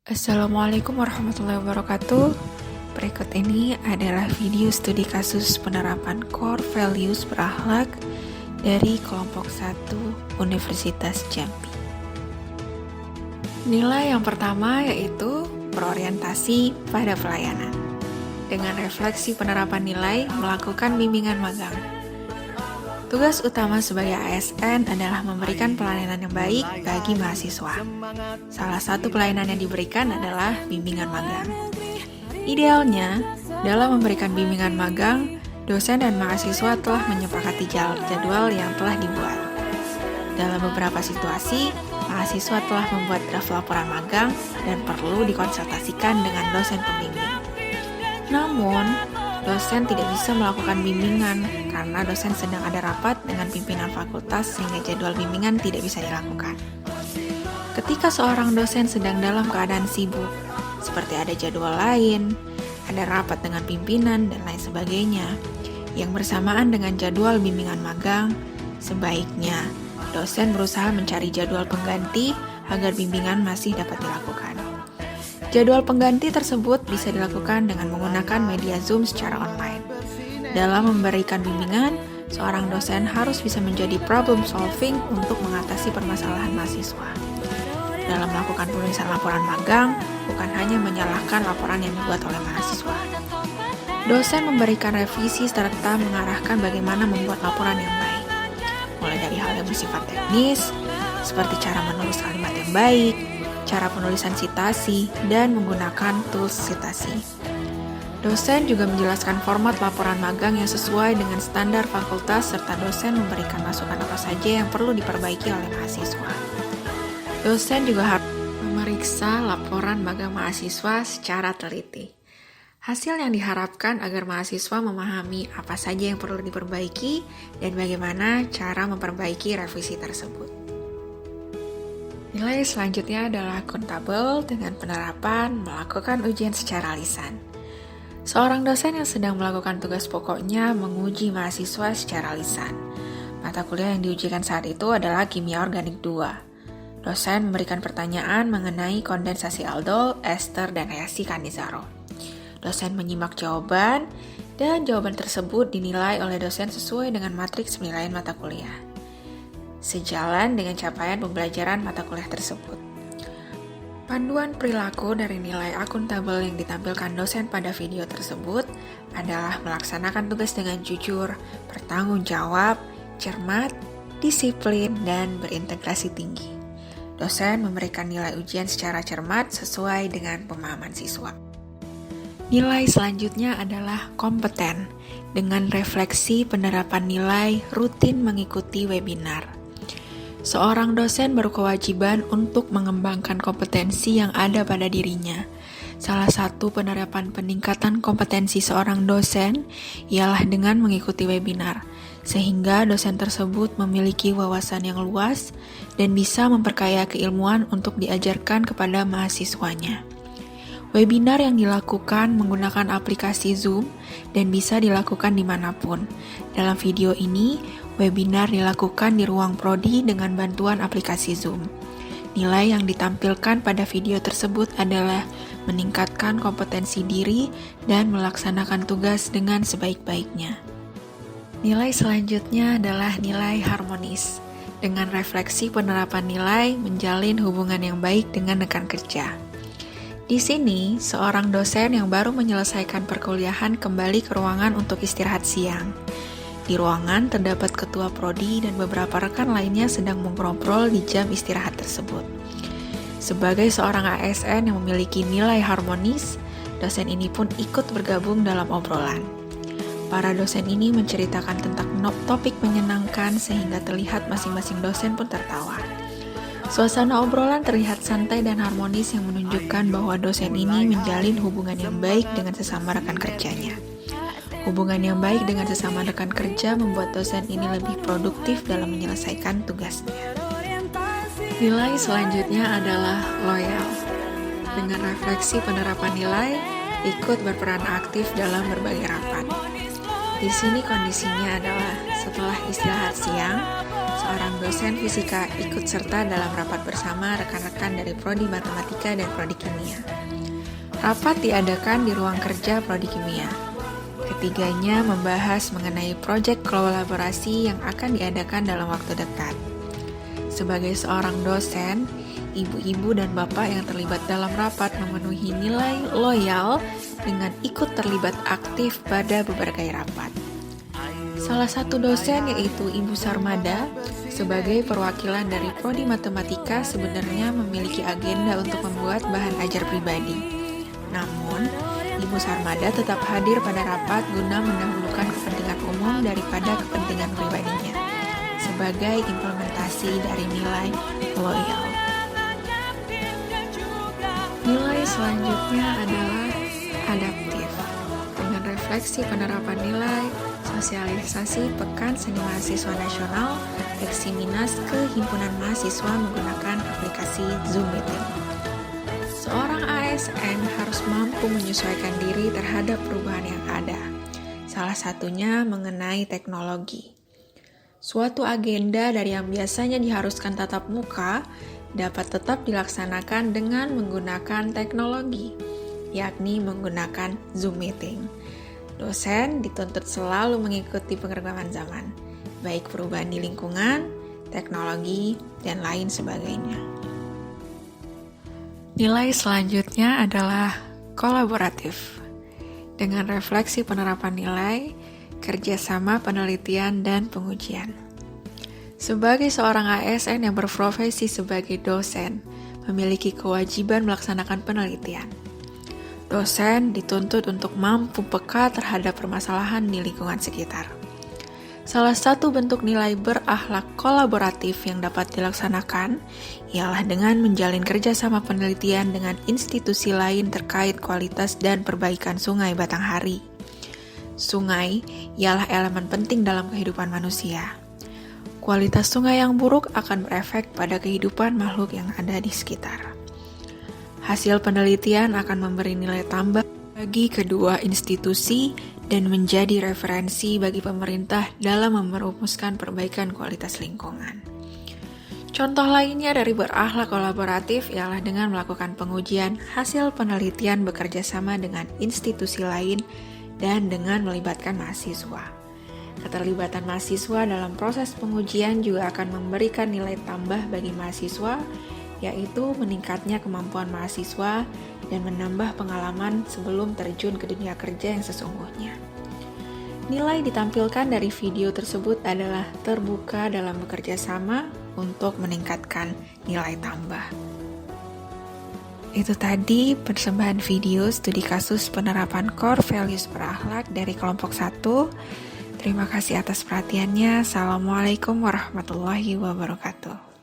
Assalamualaikum warahmatullahi wabarakatuh. Berikut ini adalah video studi kasus penerapan core values berakhlak dari kelompok 1 Universitas Jambi. Nilai yang pertama yaitu berorientasi pada pelayanan. Dengan refleksi penerapan nilai, melakukan bimbingan magang. Tugas utama sebagai ASN adalah memberikan pelayanan yang baik bagi mahasiswa. Salah satu pelayanan yang diberikan adalah bimbingan magang. Idealnya, dalam memberikan bimbingan magang, dosen dan mahasiswa telah menyepakati jadwal yang telah dibuat. Dalam beberapa situasi, mahasiswa telah membuat draft laporan magang dan perlu dikonsultasikan dengan dosen pembimbing. Namun, dosen tidak bisa melakukan bimbingan karena dosen sedang ada rapat dengan pimpinan fakultas sehingga jadwal bimbingan tidak bisa dilakukan. Ketika seorang dosen sedang dalam keadaan sibuk, seperti ada jadwal lain, ada rapat dengan pimpinan, dan lain sebagainya, yang bersamaan dengan jadwal bimbingan magang, sebaiknya dosen berusaha mencari jadwal pengganti agar bimbingan masih dapat dilakukan. Jadwal pengganti tersebut bisa dilakukan dengan menggunakan media Zoom secara online. Dalam memberikan bimbingan, seorang dosen harus bisa menjadi problem solving untuk mengatasi permasalahan mahasiswa. Dalam melakukan penulisan laporan magang, bukan hanya menyalahkan laporan yang dibuat oleh mahasiswa. Dosen memberikan revisi serta mengarahkan bagaimana membuat laporan yang baik. Mulai dari hal yang bersifat teknis, seperti cara menulis kalimat yang baik, cara penulisan sitasi, dan menggunakan tools sitasi. Dosen juga menjelaskan format laporan magang yang sesuai dengan standar fakultas serta dosen memberikan masukan apa saja yang perlu diperbaiki oleh mahasiswa. Dosen juga harus memeriksa laporan magang mahasiswa secara teliti. Hasil yang diharapkan agar mahasiswa memahami apa saja yang perlu diperbaiki dan bagaimana cara memperbaiki revisi tersebut. Nilai selanjutnya adalah akuntabel dengan penerapan melakukan ujian secara lisan. Seorang dosen yang sedang melakukan tugas pokoknya menguji mahasiswa secara lisan. Mata kuliah yang diujikan saat itu adalah Kimia Organik 2. Dosen memberikan pertanyaan mengenai kondensasi aldol, ester, dan reaksi Cannizzaro. Dosen menyimak jawaban, dan jawaban tersebut dinilai oleh dosen sesuai dengan matriks penilaian mata kuliah, sejalan dengan capaian pembelajaran mata kuliah tersebut. Panduan perilaku dari nilai akuntabel yang ditampilkan dosen pada video tersebut adalah melaksanakan tugas dengan jujur, bertanggung jawab, cermat, disiplin, dan berintegrasi tinggi. Dosen memberikan nilai ujian secara cermat sesuai dengan pemahaman siswa. Nilai selanjutnya adalah kompeten, dengan refleksi penerapan nilai rutin mengikuti webinar. Seorang dosen berkewajiban untuk mengembangkan kompetensi yang ada pada dirinya. Salah satu penerapan peningkatan kompetensi seorang dosen ialah dengan mengikuti webinar, sehingga dosen tersebut memiliki wawasan yang luas dan bisa memperkaya keilmuan untuk diajarkan kepada mahasiswanya. Webinar yang dilakukan menggunakan aplikasi Zoom dan bisa dilakukan dimanapun. Dalam video ini, webinar dilakukan di ruang prodi dengan bantuan aplikasi Zoom. Nilai yang ditampilkan pada video tersebut adalah meningkatkan kompetensi diri dan melaksanakan tugas dengan sebaik-baiknya. Nilai selanjutnya adalah nilai harmonis. Dengan refleksi penerapan nilai, menjalin hubungan yang baik dengan rekan kerja. Di sini, seorang dosen yang baru menyelesaikan perkuliahan kembali ke ruangan untuk istirahat siang. Di ruangan terdapat ketua prodi dan beberapa rekan lainnya sedang mengobrol di jam istirahat tersebut. Sebagai seorang ASN yang memiliki nilai harmonis, dosen ini pun ikut bergabung dalam obrolan. Para dosen ini menceritakan tentang topik menyenangkan sehingga terlihat masing-masing dosen pun tertawa. Suasana obrolan terlihat santai dan harmonis yang menunjukkan bahwa dosen ini menjalin hubungan yang baik dengan sesama rekan kerjanya. Hubungan yang baik dengan sesama rekan kerja membuat dosen ini lebih produktif dalam menyelesaikan tugasnya. Nilai selanjutnya adalah loyal. Dengan refleksi penerapan nilai, ikut berperan aktif dalam berbagai rapat. Di sini kondisinya adalah setelah istirahat siang, seorang dosen fisika ikut serta dalam rapat bersama rekan-rekan dari Prodi Matematika dan Prodi Kimia. Rapat diadakan di ruang kerja Prodi Kimia. Ketiganya membahas mengenai proyek kolaborasi yang akan diadakan dalam waktu dekat. Sebagai seorang dosen, ibu-ibu dan bapak yang terlibat dalam rapat memenuhi nilai loyal dengan ikut terlibat aktif pada berbagai rapat. Salah satu dosen yaitu Ibu Sarmada, sebagai perwakilan dari Prodi Matematika sebenarnya memiliki agenda untuk membuat bahan ajar pribadi. Namun, Ibu Sarmada tetap hadir pada rapat guna mendahulukan kepentingan umum daripada kepentingan pribadinya, sebagai implementasi dari nilai loyal. Nilai selanjutnya adalah adaptif. Dengan refleksi penerapan nilai, sosialisasi Pekan Seni Mahasiswa Nasional, Eksiminas ke Himpunan Mahasiswa menggunakan aplikasi Zoom Meeting. Seorang ASN harus mampu menyesuaikan diri terhadap perubahan yang ada, salah satunya mengenai teknologi. Suatu agenda dari yang biasanya diharuskan tatap muka dapat tetap dilaksanakan dengan menggunakan teknologi, yakni menggunakan Zoom Meeting. Dosen dituntut selalu mengikuti perkembangan zaman, baik perubahan di lingkungan, teknologi, dan lain sebagainya. Nilai selanjutnya adalah kolaboratif. Dengan refleksi penerapan nilai, kerjasama penelitian, dan pengujian. Sebagai seorang ASN yang berprofesi sebagai dosen, memiliki kewajiban melaksanakan penelitian. Dosen dituntut untuk mampu peka terhadap permasalahan di lingkungan sekitar. Salah satu bentuk nilai berakhlak kolaboratif yang dapat dilaksanakan ialah dengan menjalin kerjasama penelitian dengan institusi lain terkait kualitas dan perbaikan Sungai Batanghari. Sungai ialah elemen penting dalam kehidupan manusia. Kualitas sungai yang buruk akan berefek pada kehidupan makhluk yang ada di sekitar. Hasil penelitian akan memberi nilai tambah bagi kedua institusi dan menjadi referensi bagi pemerintah dalam merumuskan perbaikan kualitas lingkungan. Contoh lainnya dari berakhlak kolaboratif ialah dengan melakukan pengujian hasil penelitian bekerja sama dengan institusi lain dan dengan melibatkan mahasiswa. Keterlibatan mahasiswa dalam proses pengujian juga akan memberikan nilai tambah bagi mahasiswa, yaitu meningkatnya kemampuan mahasiswa dan menambah pengalaman sebelum terjun ke dunia kerja yang sesungguhnya. Nilai ditampilkan dari video tersebut adalah terbuka dalam bekerja sama untuk meningkatkan nilai tambah. Itu tadi persembahan video studi kasus penerapan core values berakhlak dari kelompok 1. Terima kasih atas perhatiannya. Assalamualaikum warahmatullahi wabarakatuh.